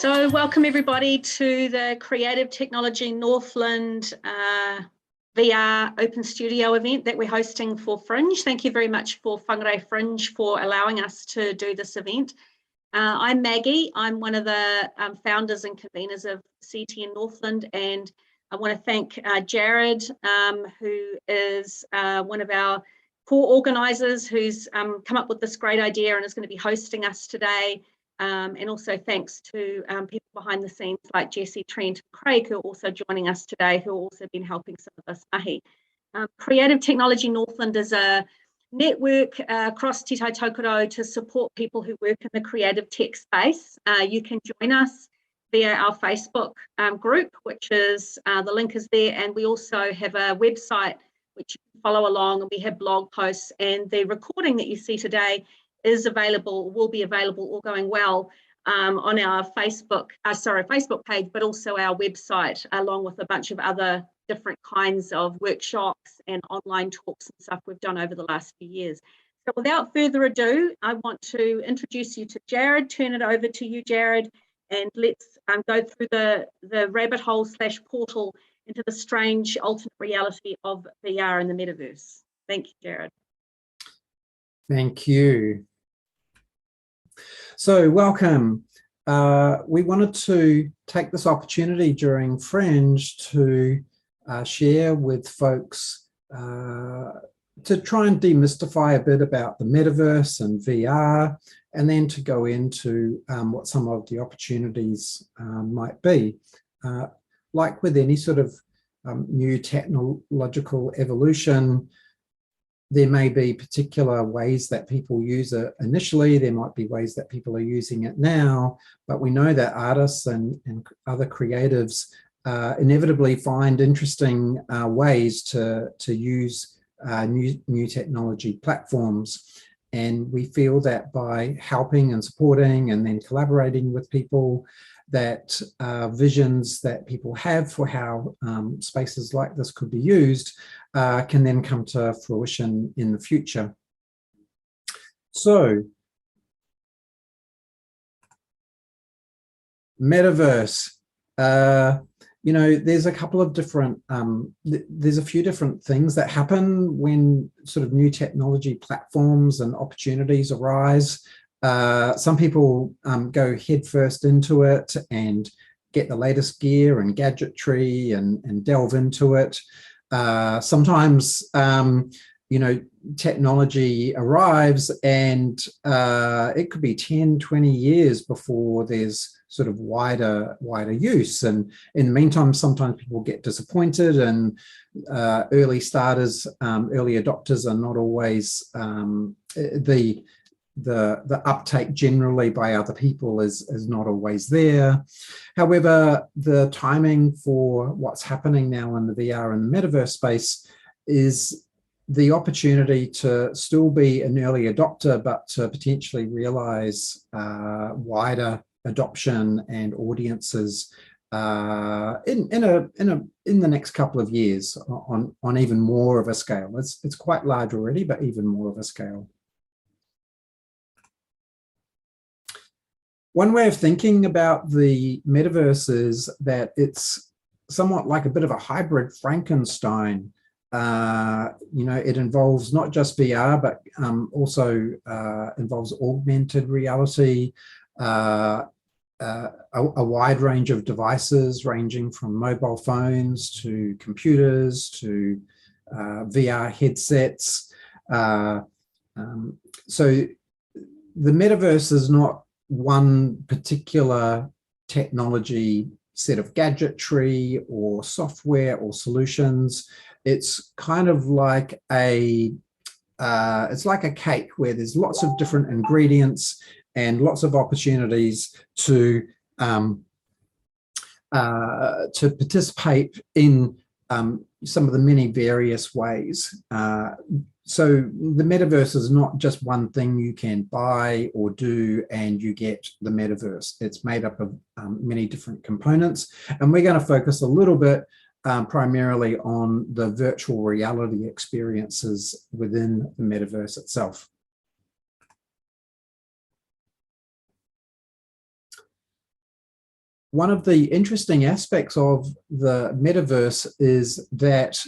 So welcome everybody to the Creative Technology Northland VR Open Studio event that we're hosting for Fringe. Thank you very much for Whangārei Fringe for allowing us to do this event. I'm Maggie. I'm one of the founders and conveners of CTN Northland, and I want to thank Jared, who is one of our core organisers, who's come up with this great idea and is going to be hosting us today. And also thanks to people behind the scenes like Jesse, Trent, and Craig, who are also joining us today, who have also been helping some of us mahi. Creative Technology Northland is a network across Te Tai Tokoro to support people who work in the creative tech space. You can join us via our Facebook group, which is, the link is there, and we also have a website which you can follow along, and we have blog posts, and the recording that you see today is available, will be available, all going well, on our Facebook page, but also our website, along with a bunch of other different kinds of workshops and online talks and stuff we've done over the last few years. So without further ado, I want to introduce you to Jared, turn it over to you, Jared, and let's go through the rabbit hole / portal into the strange alternate reality of VR and the metaverse. Thank you, Jared. Thank you. So welcome. We wanted to take this opportunity during Fringe to share with folks to try and demystify a bit about the metaverse and VR, and then to go into what some of the opportunities might be. Like with any sort of new technological evolution, there may be particular ways that people use it initially, there might be ways that people are using it now, but we know that artists and other creatives inevitably find interesting ways to use new technology platforms. And we feel that by helping and supporting and then collaborating with people, that visions that people have for how spaces like this could be used can then come to fruition in the future. So, Metaverse. You know, there's a couple of different, there's a few different things that happen when sort of new technology platforms and opportunities arise. Some people go headfirst into it and get the latest gear and gadgetry and delve into it. Sometimes, you know, technology arrives and it could be 10, 20 years before there's sort of wider use. And in the meantime, sometimes people get disappointed, and early starters, early adopters are not always the uptake generally by other people is not always there. However, the timing for what's happening now in the VR and metaverse space is the opportunity to still be an early adopter, but to potentially realize wider adoption and audiences in the next couple of years on even more of a scale. It's quite large already, but even more of a scale. One way of thinking about the metaverse is that it's somewhat like a bit of a hybrid Frankenstein. You know, it involves not just VR, but also involves augmented reality, a wide range of devices ranging from mobile phones to computers to VR headsets. So the metaverse is not one particular technology set of gadgetry or software or solutions. It's kind of like it's like a cake where there's lots of different ingredients and lots of opportunities to participate in some of the many various ways. So the metaverse is not just one thing you can buy or do and you get the metaverse. It's made up of many different components, and we're going to focus a little bit primarily on the virtual reality experiences within the metaverse itself. one of the interesting aspects of the metaverse is that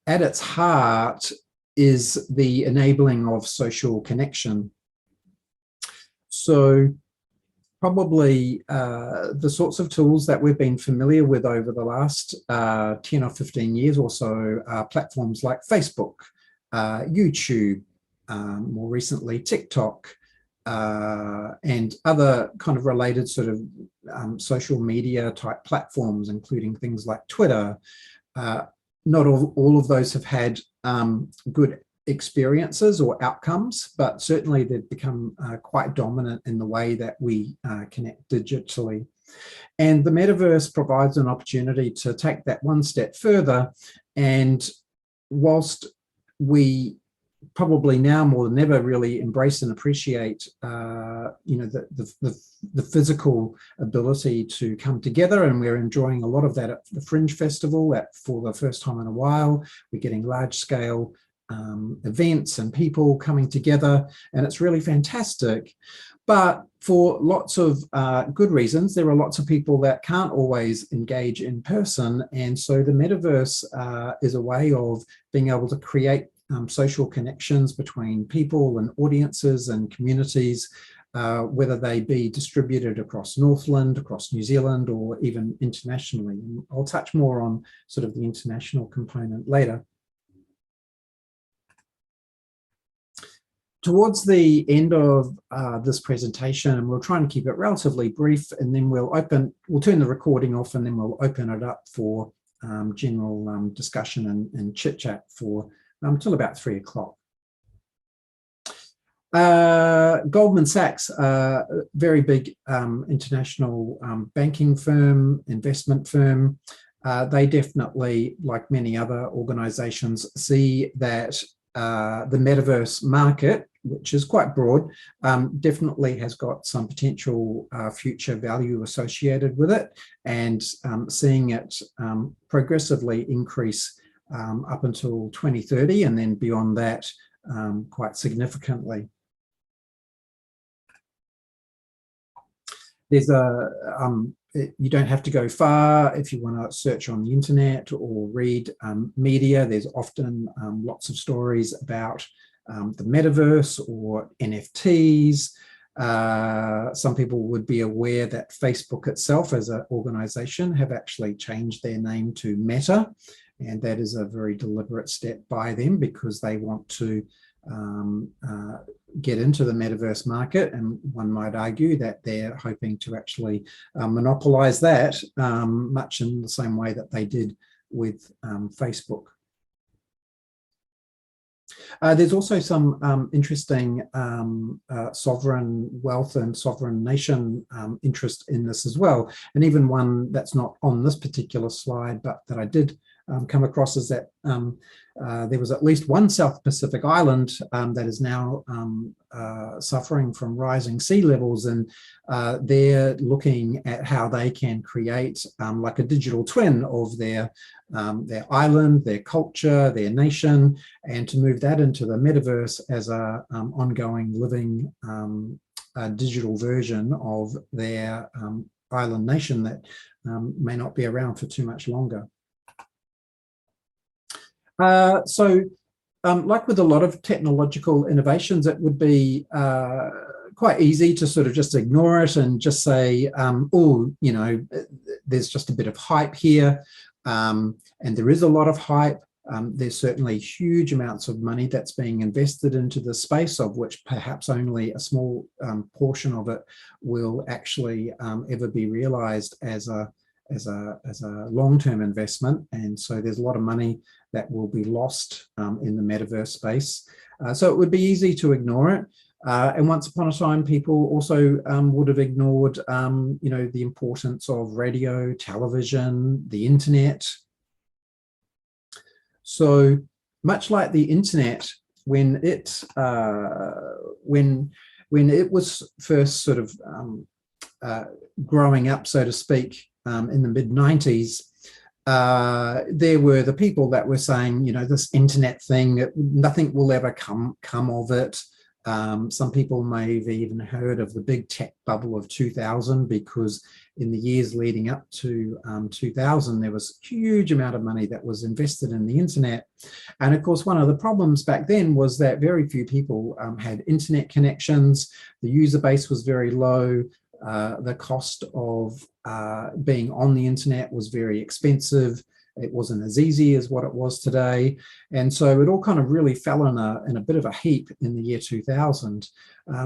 at its heart is the enabling of social connection. So probably the sorts of tools that we've been familiar with over the last 10 or 15 years or so are platforms like Facebook, YouTube, more recently TikTok, and other kind of related sort of social media type platforms, including things like Twitter. Not all of those have had good experiences or outcomes, but certainly they've become quite dominant in the way that we connect digitally. And the metaverse provides an opportunity to take that one step further. And whilst we probably now more than ever really embrace and appreciate the physical ability to come together, and we're enjoying a lot of that at the Fringe Festival for the first time in a while. We're getting large scale events and people coming together, and it's really fantastic. But for lots of good reasons, there are lots of people that can't always engage in person, and so the metaverse is a way of being able to create social connections between people and audiences and communities, whether they be distributed across Northland, across New Zealand, or even internationally. And I'll touch more on sort of the international component later. Towards the end of this presentation, and we'll try and keep it relatively brief, and then we'll turn the recording off, and then we'll open it up for general discussion and chit chat for till about 3 o'clock. Goldman Sachs, a very big international banking firm, investment firm, they definitely, like many other organizations, see that the metaverse market, which is quite broad, definitely has got some potential future value associated with it, and seeing it progressively increase up until 2030, and then beyond that quite significantly. There's you don't have to go far if you want to search on the internet or read media. There's often lots of stories about the metaverse or NFTs. Some people would be aware that Facebook itself as an organization have actually changed their name to Meta, and that is a very deliberate step by them because they want to get into the metaverse market, and one might argue that they're hoping to actually monopolize that much in the same way that they did with Facebook. There's also some interesting sovereign wealth and sovereign nation interest in this as well, and even one that's not on this particular slide but that I did come across is that there was at least one South Pacific island that is now suffering from rising sea levels, and they're looking at how they can create like a digital twin of their island, their culture, their nation, and to move that into the metaverse as a ongoing living digital version of their island nation that may not be around for too much longer. Like with a lot of technological innovations, it would be quite easy to sort of just ignore it and just say, oh, you know, there's just a bit of hype here. And there is a lot of hype. There's certainly huge amounts of money that's being invested into the space, of which perhaps only a small portion of it will actually ever be realized as a long-term investment. And so there's a lot of money that will be lost in the metaverse space. So it would be easy to ignore it. And once upon a time, people also would have ignored, you know, the importance of radio, television, the internet. So much like the internet, when it was first sort of growing up, so to speak, in the mid-90s, there were the people that were saying, you know, this internet thing, nothing will ever come of it. Some people may have even heard of the big tech bubble of 2000, because in the years leading up to 2000, there was a huge amount of money that was invested in the internet. And of course, one of the problems back then was that very few people had internet connections. The user base was very low. The cost of being on the internet was very expensive. It wasn't as easy as what it was today. And so it all kind of really fell in a bit of a heap in the year 2000.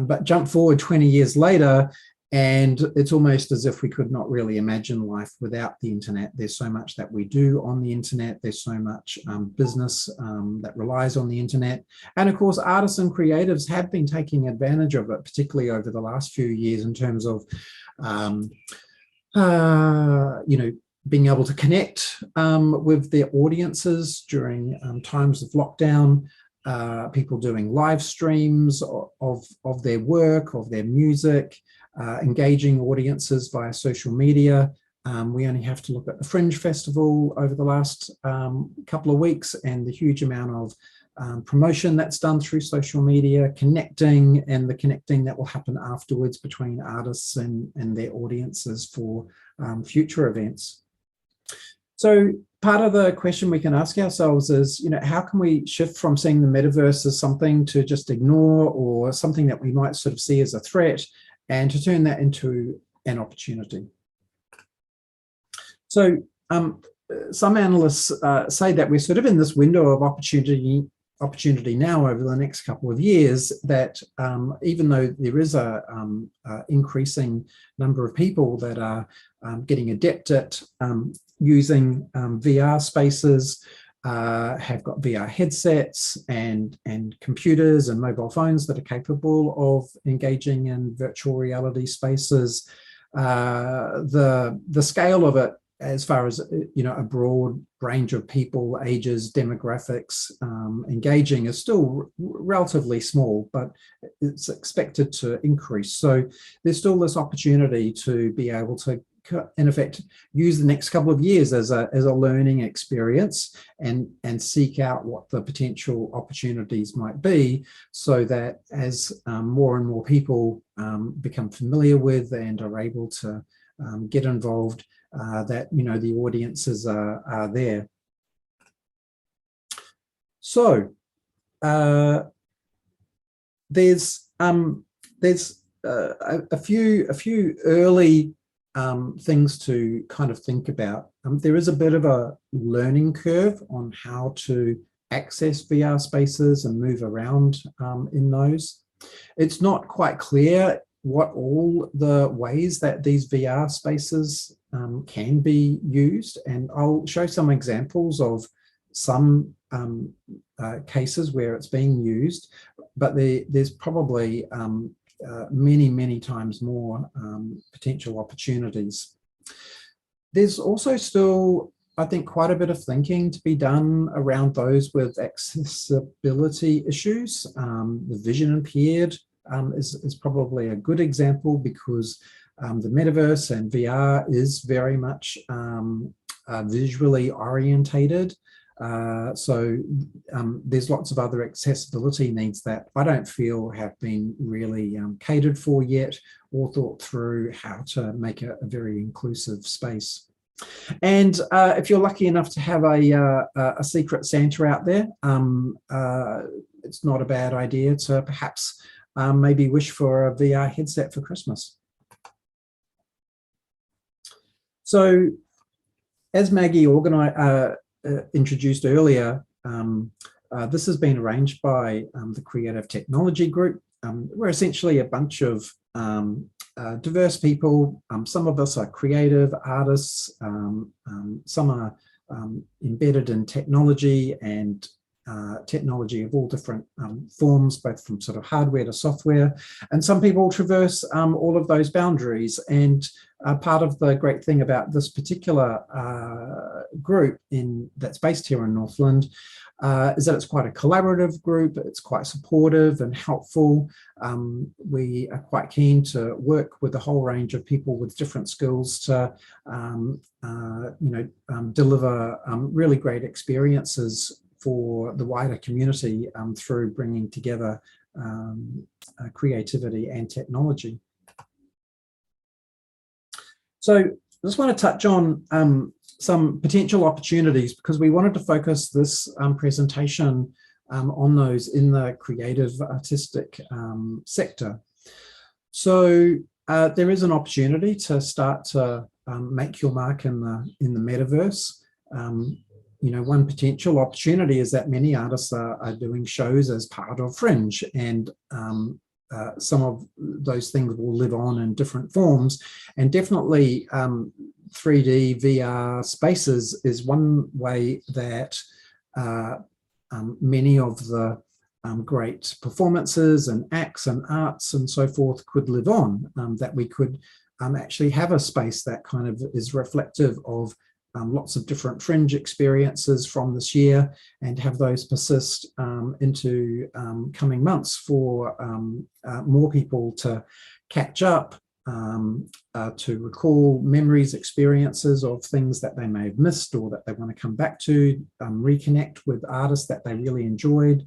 But jump forward 20 years later, and it's almost as if we could not really imagine life without the internet. There's so much that we do on the internet. There's so much business that relies on the internet. And of course, artists and creatives have been taking advantage of it, particularly over the last few years, in terms of, being able to connect with their audiences during times of lockdown, people doing live streams of their work, of their music, engaging audiences via social media. We only have to look at the Fringe Festival over the last couple of weeks, and the huge amount of promotion that's done through social media, connecting, and the connecting that will happen afterwards between artists and their audiences for future events. So part of the question we can ask ourselves is, how can we shift from seeing the metaverse as something to just ignore, or something that we might sort of see as a threat, and to turn that into an opportunity? So some analysts say that we're sort of in this window of opportunity now over the next couple of years, that even though there is a increasing number of people that are getting adept at using VR spaces, have got VR headsets and computers and mobile phones that are capable of engaging in virtual reality spaces, the scale of it, as far as a broad range of people, ages, demographics engaging, is still relatively small, but it's expected to increase. So there's still this opportunity to be able to, in effect, use the next couple of years as a learning experience, and seek out what the potential opportunities might be, so that as more and more people become familiar with and are able to get involved, that the audiences are there. So there's a few early things to kind of think about. There is a bit of a learning curve on how to access VR spaces and move around in those. It's not quite clear what all the ways that these VR spaces can be used, and I'll show some examples of some cases where it's being used, but there's probably many times more potential opportunities. There's also still, I think, quite a bit of thinking to be done around those with accessibility issues. The vision impaired is probably a good example, because the metaverse and VR is very much visually orientated. So there's lots of other accessibility needs that I don't feel have been really catered for yet, or thought through how to make a very inclusive space. And if you're lucky enough to have a secret Santa out there, it's not a bad idea to perhaps maybe wish for a VR headset for Christmas. So, as Maggie introduced earlier, this has been arranged by the Creative Technology Group. We're essentially a bunch of diverse people. Some of us are creative artists, some are embedded in technology, and technology of all different forms, both from sort of hardware to software, and some people traverse all of those boundaries. And part of the great thing about this particular group that's based here in Northland is that it's quite a collaborative group. It's quite supportive and helpful. We are quite keen to work with a whole range of people with different skills to deliver really great experiences for the wider community through bringing together creativity and technology. So I just want to touch on some potential opportunities, because we wanted to focus this presentation on those in the creative artistic sector. So there is an opportunity to start to make your mark in the metaverse. You know, one potential opportunity is that many artists are doing shows as part of Fringe, and some of those things will live on in different forms. And definitely 3D VR spaces is one way that many of the great performances and acts and arts and so forth could live on, that we could actually have a space that kind of is reflective of lots of different Fringe experiences from this year, and have those persist into coming months for more people to catch up, to recall memories, experiences of things that they may have missed or that they want to come back to, reconnect with artists that they really enjoyed.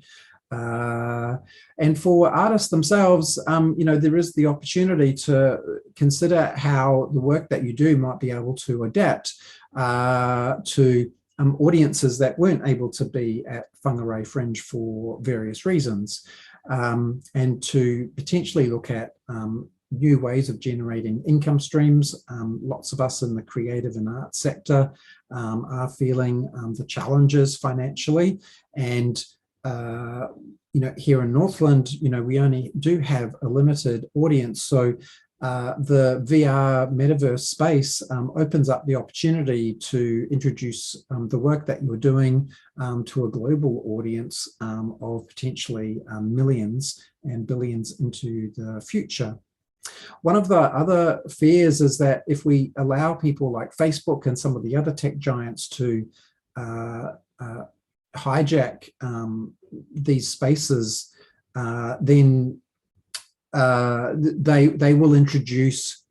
And for artists themselves, you know, there is the opportunity to consider how the work that you do might be able to adapt to audiences that weren't able to be at Whangārei Fringe for various reasons, and to potentially look at new ways of generating income streams. Lots of us in the creative and art sector are feeling the challenges financially, and you know, here in Northland, you know, we only do have a limited audience, so the VR metaverse space opens up the opportunity to introduce the work that you're doing to a global audience of potentially millions and billions into the future. One of the other fears is that if we allow people like Facebook and some of the other tech giants to hijack these spaces, then they will introduce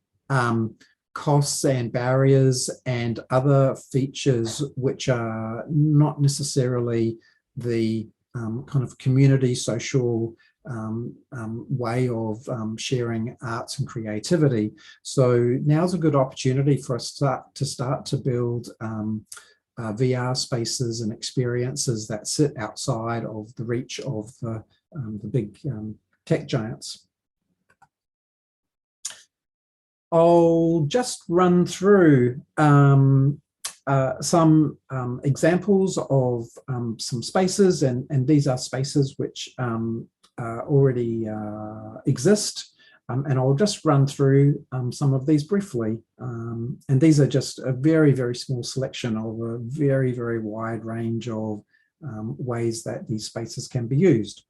costs and barriers and other features which are not necessarily the kind of community social way of sharing arts and creativity. So now's a good opportunity for us to start to build VR spaces and experiences that sit outside of the reach of the big tech giants. I'll just run through some examples of some spaces, and these are spaces which already exist, and I'll just run through some of these briefly. And these are just a very, very small selection of a very, very wide range of ways that these spaces can be used.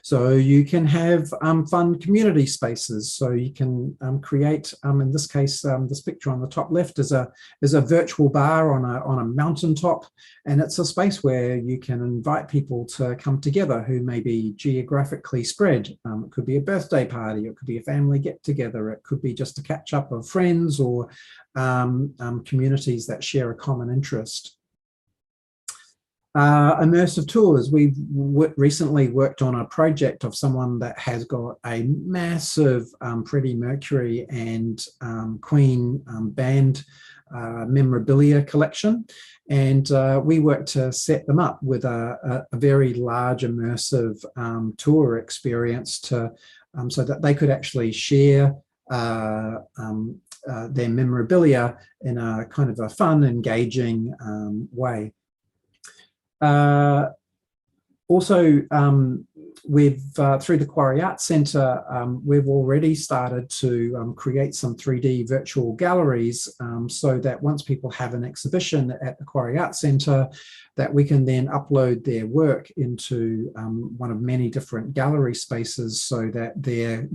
So you can have fun community spaces. So you can create, in this case, this picture on the top left is a virtual bar on a mountaintop, and it's a space where you can invite people to come together who may be geographically spread. It could be a birthday party, it could be a family get-together, it could be just a catch-up of friends or communities that share a common interest. Immersive tours. We've recently worked on a project of someone that has got a massive Freddie Mercury and Queen band memorabilia collection, and we worked to set them up with a very large immersive tour experience to so that they could actually share their memorabilia in a kind of a fun, engaging way. Also, we've through the Quarry Arts Centre, we've already started to create some 3D virtual galleries, so that once people have an exhibition at the Quarry Arts Centre, that we can then upload their work into one of many different gallery spaces, so that their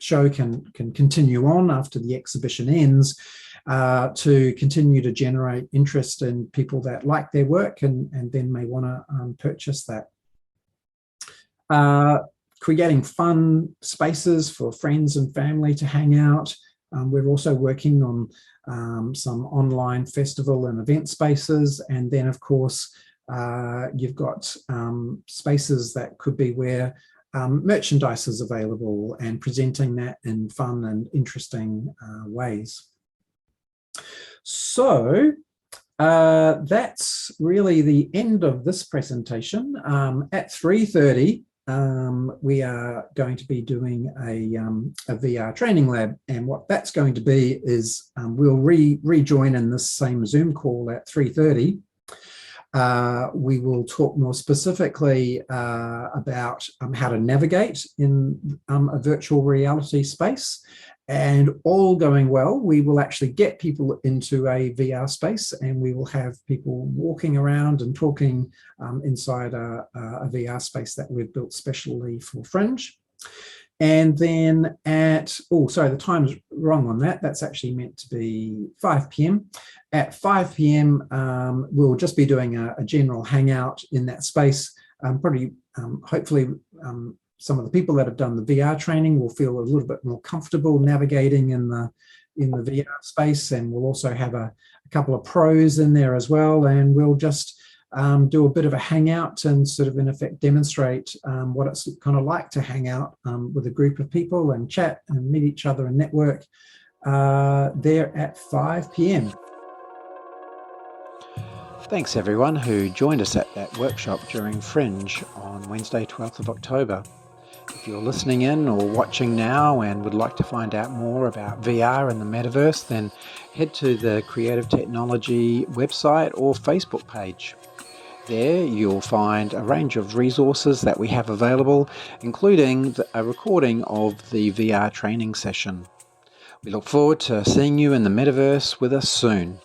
show can continue on after the exhibition ends, to continue to generate interest in people that like their work and then may want to purchase that. Creating fun spaces for friends and family to hang out. We're also working on some online festival and event spaces, and then of course You've got spaces that could be where merchandise is available and presenting that in fun and interesting ways. So that's really the end of this presentation. At 3:30, we are going to be doing a VR training lab, and what that's going to be is we'll rejoin in this same Zoom call at 3:30. We will talk more specifically about how to navigate in a virtual reality space. And all going well, we will actually get people into a VR space, and we will have people walking around and talking inside a VR space that we've built specially for Fringe. And then the time is wrong on that. That's actually meant to be 5 p.m. At 5 p.m, we'll just be doing a general hangout in that space. Hopefully, some of the people that have done the VR training will feel a little bit more comfortable navigating in the VR space, and we'll also have a couple of pros in there as well, and we'll just do a bit of a hangout and sort of in effect demonstrate what it's kind of like to hang out with a group of people and chat and meet each other and network there at 5 p.m. Thanks everyone who joined us at that workshop during Fringe on Wednesday 12th of October. If you're listening in or watching now and would like to find out more about VR and the Metaverse, then head to the Creative Technology website or Facebook page. There you'll find a range of resources that we have available, including a recording of the VR training session. We look forward to seeing you in the Metaverse with us soon.